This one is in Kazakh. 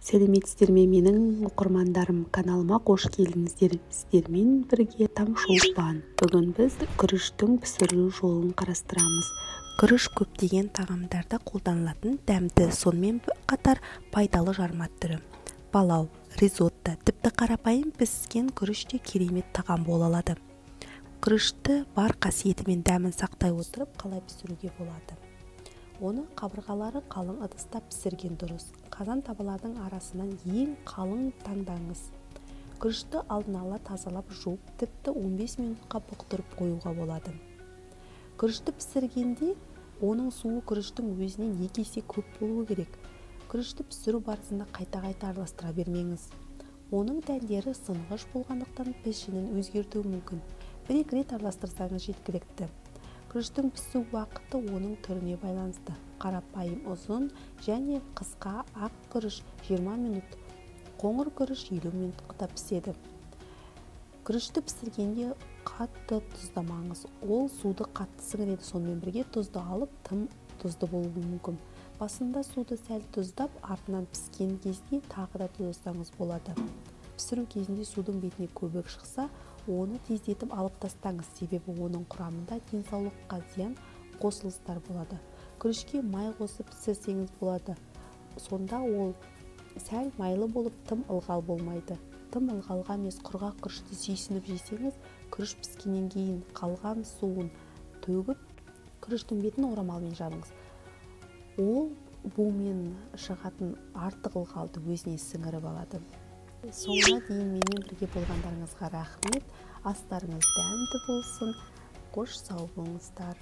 Сәлеметсіздер ме менің оқырмандарым, каналыма қош келдіңіздер. Сіздермен бірге Таңшолпан. Бүгін біз күріштің пісірілу жолын қарастырамыз. Күріш көптеген тағамдарда қолданылатын дәмді, сонымен қатар пайдалы жарма түрі. Палау, ризотто, тіпті қарапайым піскен күріш те керемет тағам бола алады. Күрішті бар қасиеті мен дәмін сақтай отырып қалай пісіруге болады? Оны қабырғалары қалың ыдыста пісірген дұрыс. Қазан табалардың арасынан ең қалың таңдаңыз. Күрішті алдын ала тазалап жуып, тіпті 15 минутқа бұқтырып қоюға болады. Күрішті пісіргенде оның суы күріштің өзінен 2 есе көп болуы керек. Күрішті пісіру барысында қайта-қайта араластыра бермеңіз. Оның дәндері сынғыш болғандықтан пішінін өзгертуі мүмкін. 1-2 рет араластырсаңыз жеткілікті. Күріштің пісу уақыты оның түріне байланысты. Қарапайым ұзын және қысқа ақ күріш 20 минут, қоңыр күріш 50 минутта піседі. Күрішті пісіргенде қатты тұздамаңыз. Ол суды қатты сіңіреді, сонымен бірге тұзды алып, тым тұзды болуы мүмкін. Басында суды сәл тұздап, артынан піскен кезде тағы да тұздасаңыз болады. Пісіру кезінде судың бетіне көбік шықса, оны тездетіп алып тастаңыз, себебі оның құрамында денсаулыққа зиян қосылыстар болады. Күрішке май қосып пісірсеңіз болады. Сонда ол сәл майлы болып, тым ылғал болмайды. Тым ылғалға емес, құрғақ күрішті сүйсініп жесеңіз, күріш піскеннен кейін қалған суын төгіп, күріштің бетін орамалмен жабыңыз. Ол бумен шығатын артық ылғалды өзіне сіңіріп алады. Соңына дейін менімен бірге болғандарыңызға рахмет. Астарыңыз дәмді болсын. Қош сау болыңыздар.